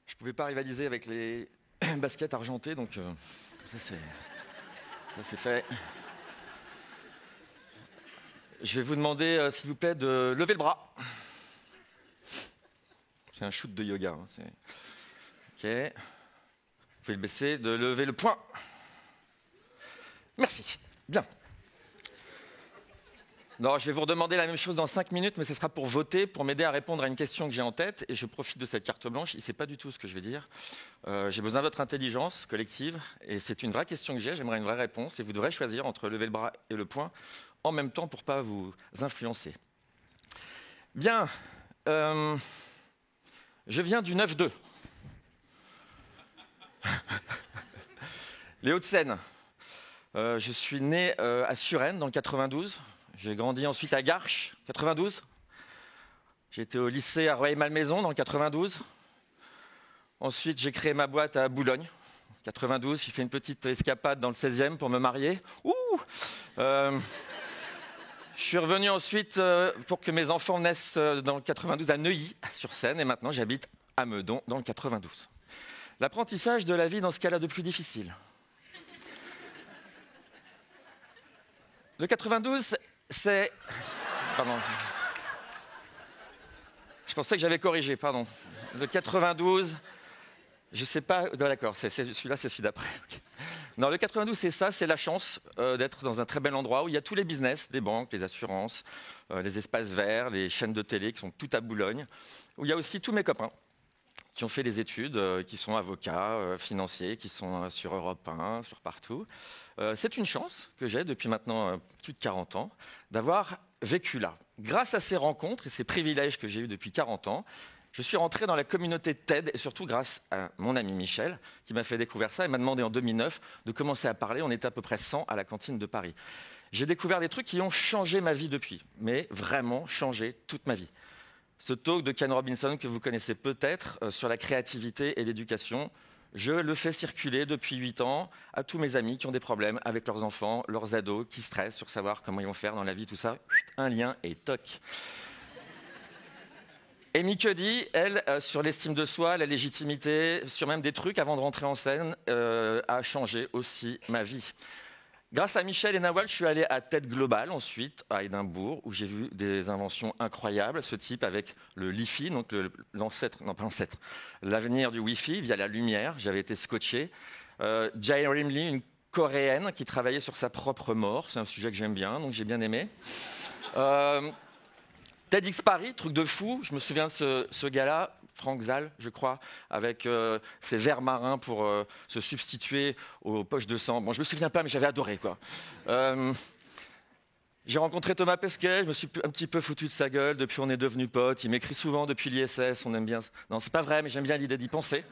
Je pouvais pas rivaliser avec les baskets argentées, donc ça c'est fait. Je vais vous demander, s'il vous plaît, de lever le bras. C'est un shoot de yoga. Ok. Vous pouvez le baisser, de lever le poing. Merci. Bien. Non, je vais vous redemander la même chose dans 5 minutes, mais ce sera pour voter, pour m'aider à répondre à une question que j'ai en tête. Et je profite de cette carte blanche. Il ne sait pas du tout ce que je vais dire. J'ai besoin de votre intelligence collective. Et c'est une vraie question que j'ai. J'aimerais une vraie réponse. Et vous devrez choisir entre lever le bras et le poing en même temps pour ne pas vous influencer. Bien. Je viens du 9-2. Les Hauts-de-Seine. Je suis né à Suresnes, dans le 92. J'ai grandi ensuite à Garches, 92. J'ai été au lycée à Rueil-Malmaison, dans le 92. Ensuite, j'ai créé ma boîte à Boulogne, 92. J'ai fait une petite escapade dans le 16e pour me marier. Je suis revenu ensuite pour que mes enfants naissent dans le 92 à Neuilly-sur-Seine. Et maintenant, j'habite à Meudon, dans le 92. L'apprentissage de la vie dans ce cas-là de plus difficile. Le 92, c'est... Pardon. Je pensais que j'avais corrigé, pardon. Le 92, je ne sais pas... D'accord, celui-là, c'est celui d'après. Okay. Non, le 92, c'est ça, c'est la chance d'être dans un très bel endroit où il y a tous les business, les banques, les assurances, les espaces verts, les chaînes de télé qui sont toutes à Boulogne, où il y a aussi tous mes copains qui ont fait des études, qui sont avocats, financiers, qui sont sur Europe 1, sur partout. C'est une chance que j'ai depuis maintenant plus de 40 ans d'avoir vécu là. Grâce à ces rencontres et ces privilèges que j'ai eus depuis 40 ans, je suis rentré dans la communauté TED et surtout grâce à mon ami Michel qui m'a fait découvrir ça et m'a demandé en 2009 de commencer à parler. On était à peu près 100 à la cantine de Paris. J'ai découvert des trucs qui ont changé ma vie depuis, mais vraiment changé toute ma vie. Ce talk de Ken Robinson que vous connaissez peut-être sur la créativité et l'éducation, je le fais circuler depuis 8 ans à tous mes amis qui ont des problèmes avec leurs enfants, leurs ados, qui stressent sur savoir comment ils vont faire dans la vie, tout ça. Un lien et toc. Amy Cuddy, elle, sur l'estime de soi, la légitimité, sur même des trucs avant de rentrer en scène, a changé aussi ma vie. Grâce à Michel et Nawal, je suis allé à TED Global ensuite, à Édimbourg, où j'ai vu des inventions incroyables. Ce type avec le Li-Fi, donc l'avenir du Wi-Fi via la lumière. J'avais été scotché. Jae Rim Lee, une Coréenne qui travaillait sur sa propre mort. C'est un sujet que j'aime bien, donc j'ai bien aimé. TEDx Paris, truc de fou. Je me souviens de ce gars-là. Franck Zal, je crois, avec ses verres marins pour se substituer aux poches de sang. Bon, je me souviens pas, mais j'avais adoré, quoi. J'ai rencontré Thomas Pesquet, je me suis un petit peu foutu de sa gueule. Depuis, on est devenus potes. Il m'écrit souvent depuis l'ISS, on aime bien... Non, c'est pas vrai, mais j'aime bien l'idée d'y penser.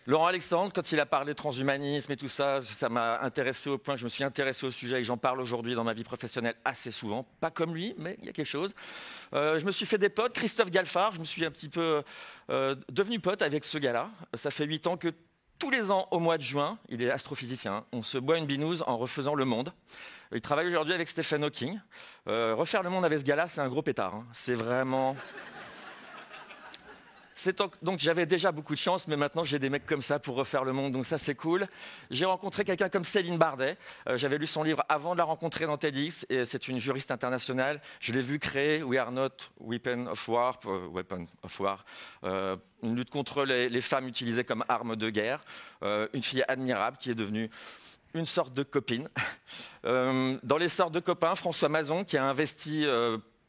Laurent Alexandre, quand il a parlé transhumanisme et tout ça, ça m'a intéressé au point que je me suis intéressé au sujet et j'en parle aujourd'hui dans ma vie professionnelle assez souvent. Pas comme lui, mais il y a quelque chose. Je me suis fait des potes. Christophe Galfard, je me suis un petit peu devenu pote avec ce gars-là. Ça fait 8 ans que tous les ans, au mois de juin, il est astrophysicien, on se boit une binouse en refaisant le monde. Il travaille aujourd'hui avec Stephen Hawking. Refaire le monde avec ce gars-là, c'est un gros pétard. Hein. C'est vraiment... Donc j'avais déjà beaucoup de chance, mais maintenant j'ai des mecs comme ça pour refaire le monde, donc ça c'est cool. J'ai rencontré quelqu'un comme Céline Bardet. J'avais lu son livre avant de la rencontrer dans TEDx, et c'est une juriste internationale. Je l'ai vue créer We Are Not Weapon of War, une lutte contre les femmes utilisées comme armes de guerre. Une fille admirable qui est devenue une sorte de copine. Dans les sortes de copains, François Mazon qui a investi...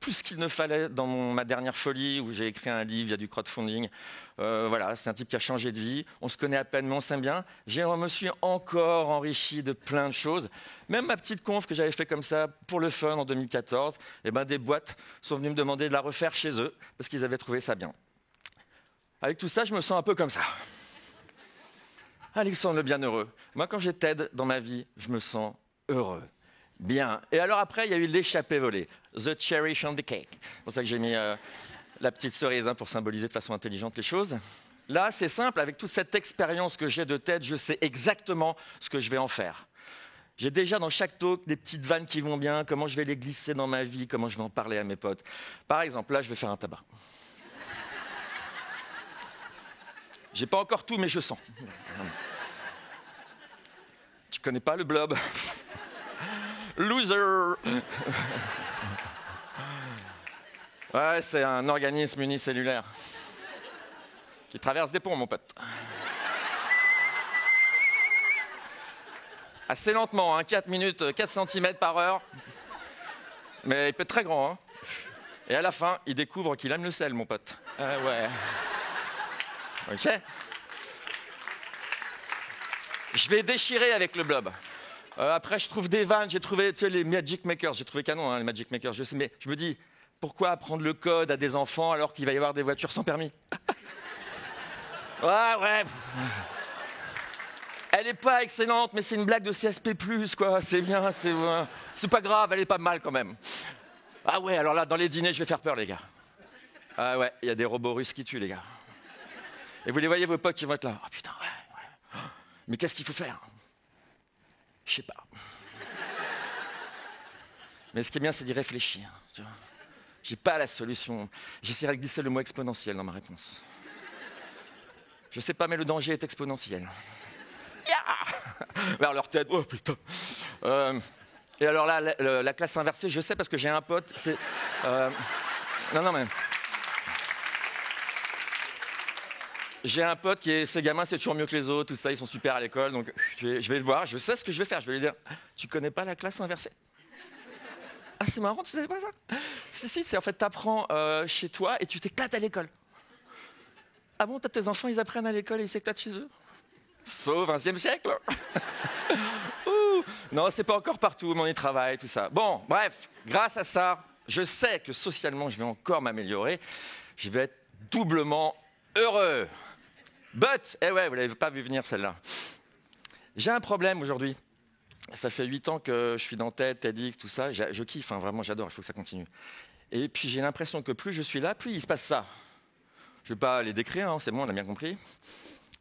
plus qu'il ne fallait dans ma dernière folie où j'ai écrit un livre, il y a du crowdfunding. Voilà, c'est un type qui a changé de vie. On se connaît à peine, mais on s'aime bien. Je me suis encore enrichi de plein de choses. Même ma petite conf que j'avais fait comme ça pour le fun en 2014, des boîtes sont venues me demander de la refaire chez eux parce qu'ils avaient trouvé ça bien. Avec tout ça, je me sens un peu comme ça. Alexandre le Bienheureux. Moi, quand j'ai TED dans ma vie, je me sens heureux. Bien. Et alors après, il y a eu l'échappée volée. The cherry on the cake. C'est pour ça que j'ai mis la petite cerise pour symboliser de façon intelligente les choses. Là, c'est simple. Avec toute cette expérience que j'ai de TED, je sais exactement ce que je vais en faire. J'ai déjà dans chaque talk des petites vannes qui vont bien, comment je vais les glisser dans ma vie, comment je vais en parler à mes potes. Par exemple, là, je vais faire un tabac. J'ai pas encore tout, mais je sens. Tu connais pas le blob? Loser. Ouais, c'est un organisme unicellulaire qui traverse des ponts, mon pote. Assez lentement, hein, 4 minutes, 4 cm par heure. Mais il peut être très grand, hein. Et à la fin, il découvre qu'il aime le sel, mon pote. Ouais. Ok. Je vais déchirer avec le blob. Après, je trouve des vannes. J'ai trouvé, tu sais, les Magic Makers. J'ai trouvé canon, hein, les Magic Makers. Je sais, mais je me dis, pourquoi apprendre le code à des enfants alors qu'il va y avoir des voitures sans permis? Ouais. Elle est pas excellente, mais c'est une blague de CSP+, quoi. C'est bien, c'est pas grave, elle est pas mal quand même. Ah ouais, alors là, dans les dîners, je vais faire peur, les gars. Ah ouais, il y a des robots russes qui tuent, les gars. Et vous les voyez, vos potes qui vont être là. Oh putain, ouais. Mais qu'est-ce qu'il faut faire? Je sais pas. Mais ce qui est bien, c'est d'y réfléchir. Tu vois. J'ai pas la solution. J'essaierai de glisser le mot exponentiel dans ma réponse. Je sais pas, mais le danger est exponentiel. Vers leur tête, oh putain. Et alors là, la classe inversée, je sais parce que j'ai un pote, c'est... Non, mais... J'ai un pote qui est... Ces gamins, c'est toujours mieux que les autres, tout ça, ils sont super à l'école, donc je vais le voir, je sais ce que je vais faire, je vais lui dire, tu connais pas la classe inversée? Ah, c'est marrant, tu savais pas ça? Si, c'est en fait, t'apprends chez toi et tu t'éclates à l'école. Ah bon, tes enfants, ils apprennent à l'école et ils s'éclatent chez eux? Sauf 20e siècle. Non, c'est pas encore partout, mais on y travaille, tout ça. Bon, bref, grâce à ça, je sais que socialement, je vais encore m'améliorer. Je vais être doublement heureux. But, ouais, vous l'avez pas vu venir celle-là. J'ai un problème aujourd'hui. Ça fait 8 ans que je suis dans TED, TEDx, tout ça. Je kiffe, hein, vraiment, j'adore, il faut que ça continue. Et puis j'ai l'impression que plus je suis là, plus il se passe ça. Je ne vais pas les décrire, hein, c'est bon, on a bien compris.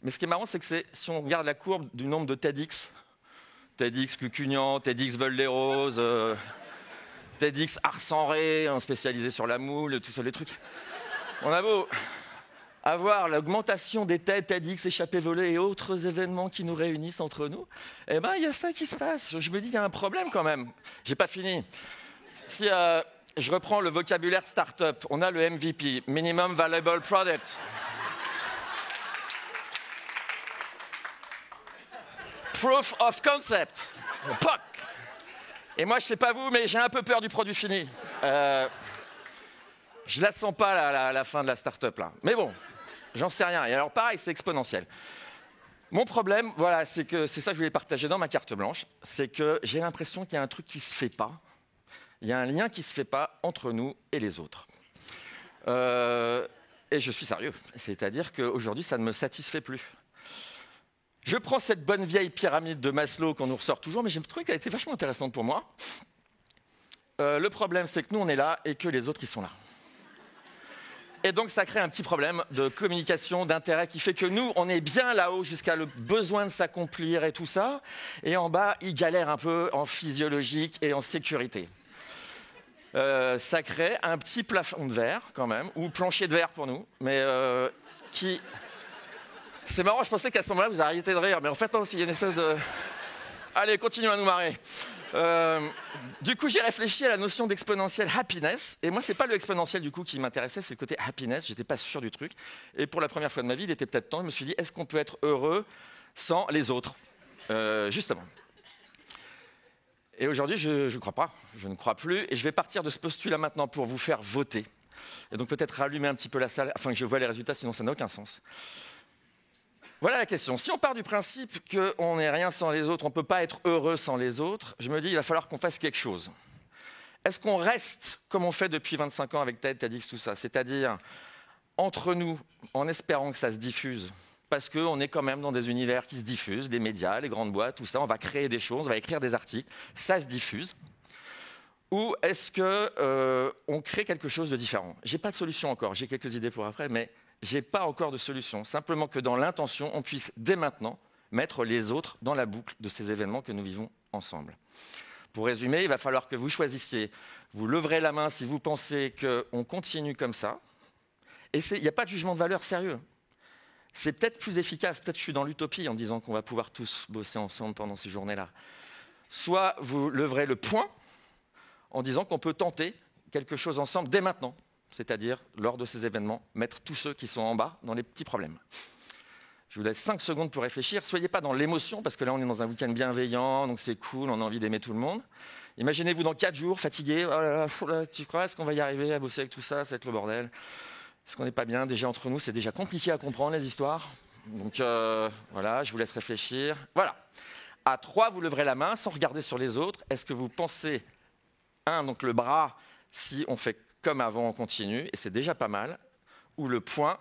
Mais ce qui est marrant, c'est que si on regarde la courbe du nombre de TEDx, TEDx Cucugnan, TEDx Veulent les Roses, TEDx Arsenré, un spécialisé sur la moule, tout ça, les trucs. On a beau avoir l'augmentation des TED, TEDx, échappées volées et autres événements qui nous réunissent entre nous, eh ben, il y a ça qui se passe. Je me dis, il y a un problème quand même. J'ai pas fini. Si je reprends le vocabulaire start-up, on a le MVP, Minimum Valuable Product. Proof of concept. POC. Et moi, je sais pas vous, mais j'ai un peu peur du produit fini. Je la sens pas, la fin de la start-up, là. Mais bon, j'en sais rien. Et alors, pareil, c'est exponentiel. Mon problème, voilà, c'est que c'est ça que je voulais partager dans ma carte blanche, c'est que j'ai l'impression qu'il y a un truc qui se fait pas. Il y a un lien qui se fait pas entre nous et les autres. Et je suis sérieux. C'est-à-dire qu'aujourd'hui, ça ne me satisfait plus. Je prends cette bonne vieille pyramide de Maslow qu'on nous ressort toujours, mais j'ai trouvé qu'elle était vachement intéressante pour moi. Le problème, c'est que nous, on est là et que les autres, ils sont là. Et donc, ça crée un petit problème de communication, d'intérêt qui fait que nous, on est bien là-haut jusqu'à le besoin de s'accomplir et tout ça. Et en bas, ils galèrent un peu en physiologique et en sécurité. Ça crée un petit plafond de verre, quand même, ou plancher de verre pour nous, mais qui... C'est marrant, je pensais qu'à ce moment-là, vous arrêtez de rire, mais en fait, non, il y a une espèce de... Allez, continuez à nous marrer. Du coup, j'ai réfléchi à la notion d'exponentiel happiness, et moi, c'est pas le exponentiel, du coup, qui m'intéressait, c'est le côté happiness, j'étais pas sûr du truc. Et pour la première fois de ma vie, il était peut-être temps, je me suis dit, est-ce qu'on peut être heureux sans les autres? Justement. Et aujourd'hui, je ne crois pas, je ne crois plus, et je vais partir de ce postulat maintenant pour vous faire voter. Et donc peut-être rallumer un petit peu la salle, afin que je voie les résultats, sinon ça n'a aucun sens. Voilà la question. Si on part du principe qu'on n'est rien sans les autres, on ne peut pas être heureux sans les autres, je me dis, il va falloir qu'on fasse quelque chose. Est-ce qu'on reste comme on fait depuis 25 ans avec TED, TEDx, tout ça, c'est-à-dire entre nous, en espérant que ça se diffuse, parce qu'on est quand même dans des univers qui se diffusent, les médias, les grandes boîtes, tout ça, on va créer des choses, on va écrire des articles, ça se diffuse. Ou est-ce qu'on crée quelque chose de différent? Je n'ai pas de solution encore, j'ai quelques idées pour après, mais je n'ai pas encore de solution. Simplement que dans l'intention, on puisse dès maintenant mettre les autres dans la boucle de ces événements que nous vivons ensemble. Pour résumer, il va falloir que vous choisissiez, vous leverez la main si vous pensez qu'on continue comme ça. Et il n'y a pas de jugement de valeur sérieux. C'est peut-être plus efficace, peut-être que je suis dans l'utopie en disant qu'on va pouvoir tous bosser ensemble pendant ces journées-là. Soit vous leverez le poing en disant qu'on peut tenter quelque chose ensemble dès maintenant, c'est-à-dire lors de ces événements, mettre tous ceux qui sont en bas dans les petits problèmes. Je vous laisse 5 secondes pour réfléchir. Soyez pas dans l'émotion, parce que là, on est dans un week-end bienveillant, donc c'est cool, on a envie d'aimer tout le monde. Imaginez-vous dans 4 jours, fatigué. Oh là là, tu crois, est-ce qu'on va y arriver à bosser avec tout ça? Ça va être le bordel. Est-ce qu'on n'est pas bien? Déjà, entre nous, c'est déjà compliqué à comprendre, les histoires. Donc, voilà, je vous laisse réfléchir. Voilà. À 3, vous leverez la main sans regarder sur les autres. Est-ce que vous pensez, donc le bras, si on fait comme avant, on continue, et c'est déjà pas mal, ou le poing,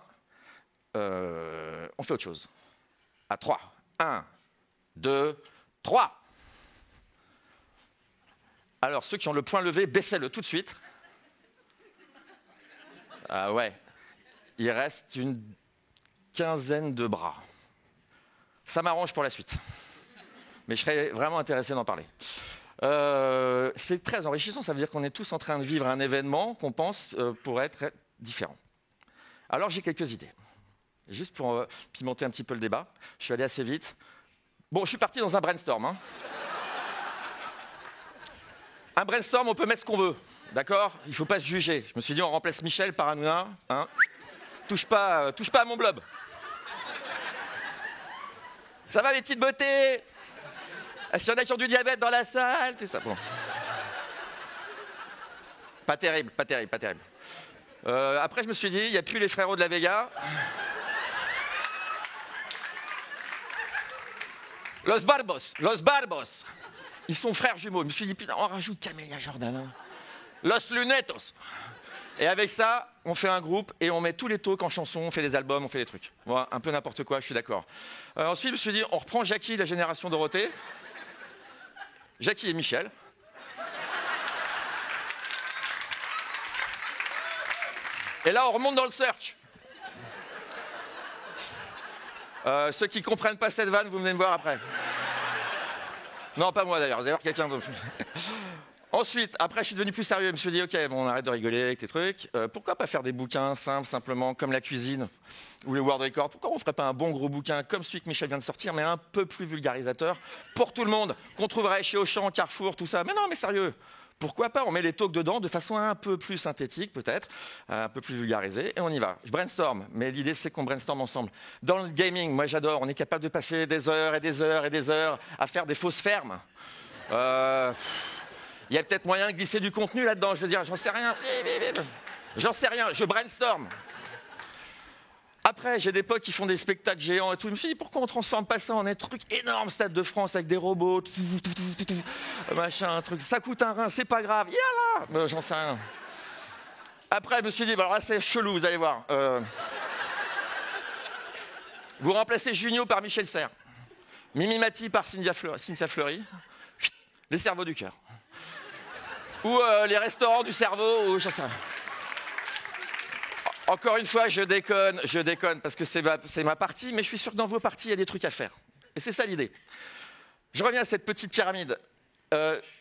on fait autre chose. À 3. 1, 2, 3. Alors, ceux qui ont le poing levé, baissez-le tout de suite. Ah ouais. Il reste une quinzaine de bras. Ça m'arrange pour la suite. Mais je serais vraiment intéressé d'en parler. C'est très enrichissant, ça veut dire qu'on est tous en train de vivre un événement qu'on pense pourrait être différent. Alors j'ai quelques idées. Juste pour pimenter un petit peu le débat, je suis allé assez vite. Bon, je suis parti dans un brainstorm. Hein. Un brainstorm, on peut mettre ce qu'on veut, d'accord? Il ne faut pas se juger. Je me suis dit, on remplace Michel par Hanouna. Hein. Touche pas à mon blob. Ça va, mes petites beautés? Est-ce qu'il y en a qui ont du diabète dans la salle? C'est ça, bon. Pas terrible, pas terrible, pas terrible. Après, je me suis dit, il n'y a plus les frérots de la Vega. Los Barbos. Ils sont frères jumeaux. Je me suis dit, putain, on rajoute Camélia Jordana. Los Lunetos. Et avec ça, on fait un groupe et on met tous les talks en chansons, on fait des albums, on fait des trucs. Voilà, un peu n'importe quoi, je suis d'accord. Ensuite, je me suis dit, on reprend Jackie, la génération Dorothée. Jackie et Michel. Et là, on remonte dans le search. Ceux qui ne comprennent pas cette vanne, vous venez me voir après. Non, pas moi d'ailleurs, quelqu'un d'autre. Ensuite, après, je suis devenu plus sérieux. Je me suis dit, ok, bon, on arrête de rigoler avec tes trucs. Pourquoi pas faire des bouquins simples, simplement, comme la cuisine ou les World Records? Pourquoi on ne ferait pas un bon gros bouquin comme celui que Michel vient de sortir, mais un peu plus vulgarisateur pour tout le monde, qu'on trouverait chez Auchan, Carrefour, tout ça? Mais non, mais sérieux, pourquoi pas? On met les talks dedans de façon un peu plus synthétique, peut-être, un peu plus vulgarisée, et on y va. Je brainstorm, mais l'idée, c'est qu'on brainstorm ensemble. Dans le gaming, moi, j'adore. On est capable de passer des heures et des heures et des heures à faire des fausses fermes. Il y a peut-être moyen de glisser du contenu là-dedans, je veux dire, j'en sais rien. J'en sais rien, je brainstorm. Après, j'ai des potes qui font des spectacles géants et tout. Je me suis dit, pourquoi on ne transforme pas ça en un truc énorme, Stade de France, avec des robots, machin, un truc. Ça coûte un rein, c'est pas grave. Yallah, j'en sais rien. Après, je me suis dit, bah, alors là, c'est chelou, vous allez voir. Vous remplacez Junio par Michel Serres. Mimi Mati par Cynthia Fleury. Les cerveaux du cœur. Ou les restaurants du cerveau, ou je sais rien. Encore une fois, je déconne, parce que c'est ma partie, mais je suis sûr que dans vos parties, il y a des trucs à faire. Et c'est ça l'idée. Je reviens à cette petite pyramide.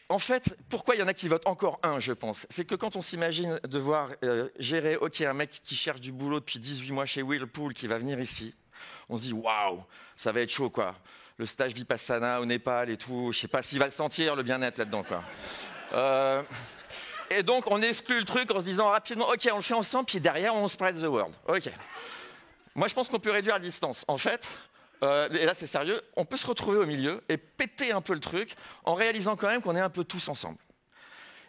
En fait, pourquoi il y en a qui votent encore un, je pense? C'est que quand on s'imagine devoir gérer, ok, un mec qui cherche du boulot depuis 18 mois chez Whirlpool, qui va venir ici, on se dit, waouh, ça va être chaud, quoi. Le stage Vipassana au Népal et tout, je sais pas s'il va le sentir, le bien-être là-dedans, quoi. Et donc, on exclut le truc en se disant rapidement, ok, on le fait ensemble, puis derrière, on spread the word. Ok. Moi, je pense qu'on peut réduire la distance. En fait, et là, c'est sérieux, on peut se retrouver au milieu et péter un peu le truc en réalisant quand même qu'on est un peu tous ensemble.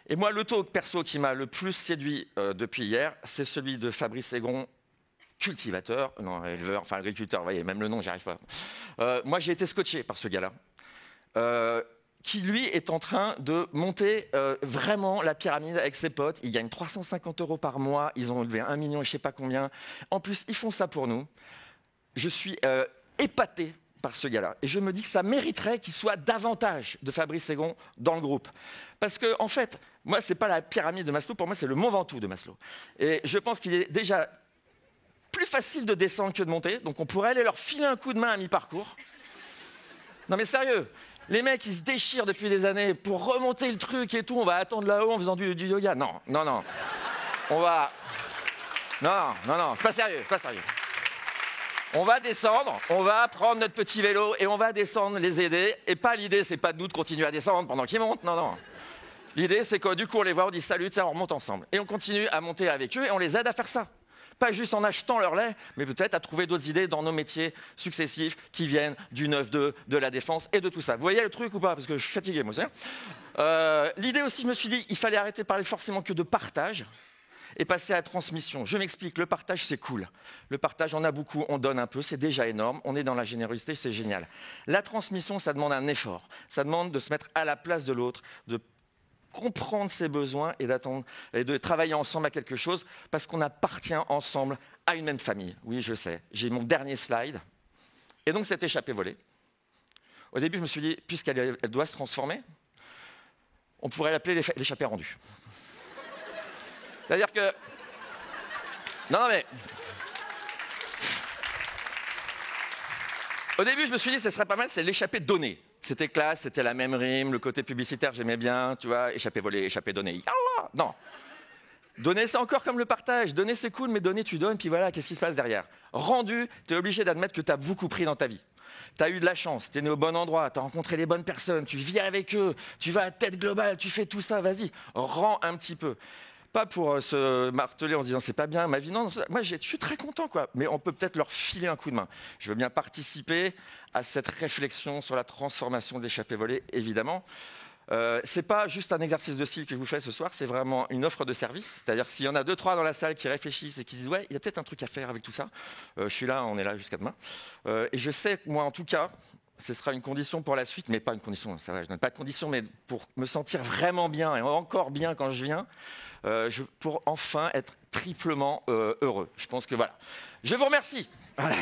Et moi, le talk perso qui m'a le plus séduit depuis hier, c'est celui de Fabrice Egron, cultivateur, non, éleveur, enfin agriculteur, vous voyez, même le nom, j'y arrive pas. Moi, j'ai été scotché par ce gars-là. Qui, lui, est en train de monter vraiment la pyramide avec ses potes. Ils gagnent 350 € par mois. Ils ont levé 1 million et je sais pas combien. En plus, ils font ça pour nous. Je suis épaté par ce gars-là. Et je me dis que ça mériterait qu'il soit davantage de Fabrice Egron dans le groupe. Parce que, en fait, moi, c'est pas la pyramide de Maslow. Pour moi, c'est le Mont Ventoux de Maslow. Et je pense qu'il est déjà plus facile de descendre que de monter. Donc, on pourrait aller leur filer un coup de main à mi-parcours. Non, mais sérieux. Les mecs, ils se déchirent depuis des années pour remonter le truc et tout. On va attendre là-haut en faisant du yoga. Non. On va... Non, c'est pas sérieux, pas sérieux. On va descendre, on va prendre notre petit vélo et on va descendre, les aider. Et pas l'idée, c'est pas de nous de continuer à descendre pendant qu'ils montent, non, non. L'idée, c'est que du coup, on les voit, on dit salut, tiens, on remonte ensemble. Et on continue à monter avec eux et on les aide à faire ça. Pas juste en achetant leur lait, mais peut-être à trouver d'autres idées dans nos métiers successifs qui viennent du 9-2, de la défense et de tout ça. Vous voyez le truc ou pas? Parce que je suis fatigué, moi aussi. L'idée aussi, je me suis dit, il fallait arrêter de parler forcément que de partage et passer à la transmission. Je m'explique, le partage, c'est cool. Le partage, on a beaucoup, on donne un peu, c'est déjà énorme. On est dans la générosité, c'est génial. La transmission, ça demande un effort. Ça demande de se mettre à la place de l'autre, de comprendre ses besoins et de travailler ensemble à quelque chose parce qu'on appartient ensemble à une même famille. Oui, je sais. J'ai mon dernier slide. Et donc, cette échappée volée. Au début, je me suis dit, puisqu'elle doit se transformer, on pourrait l'appeler l'échappée rendue. C'est-à-dire que... Non, mais... Au début, je me suis dit, ce serait pas mal, c'est l'échappée donnée. C'était classe, c'était la même rime, le côté publicitaire, j'aimais bien, tu vois, échappée volée, échappée donnée. Non. Donner, c'est encore comme le partage. Donner, c'est cool, mais donner, tu donnes, puis voilà, qu'est-ce qui se passe derrière? Rendu, tu es obligé d'admettre que tu as beaucoup pris dans ta vie. Tu as eu de la chance, tu es né au bon endroit, tu as rencontré les bonnes personnes, tu vis avec eux, tu vas à tête globale, tu fais tout ça, vas-y, rends un petit peu. Pas pour se marteler en disant c'est pas bien ma vie, non, moi je suis très content quoi, mais on peut peut-être leur filer un coup de main. Je veux bien participer à cette réflexion sur la transformation de l'échappée volée, évidemment. C'est pas juste un exercice de style que je vous fais ce soir, c'est vraiment une offre de service. C'est-à-dire s'il y en a 2-3 dans la salle qui réfléchissent et qui disent ouais, il y a peut-être un truc à faire avec tout ça, je suis là, on est là jusqu'à demain. Et je sais que moi en tout cas, ce sera une condition pour la suite, mais pas une condition, c'est vrai, je donne pas de condition, mais pour me sentir vraiment bien et encore bien quand je viens, pour enfin être triplement heureux. Je pense que voilà. Je vous remercie. Voilà.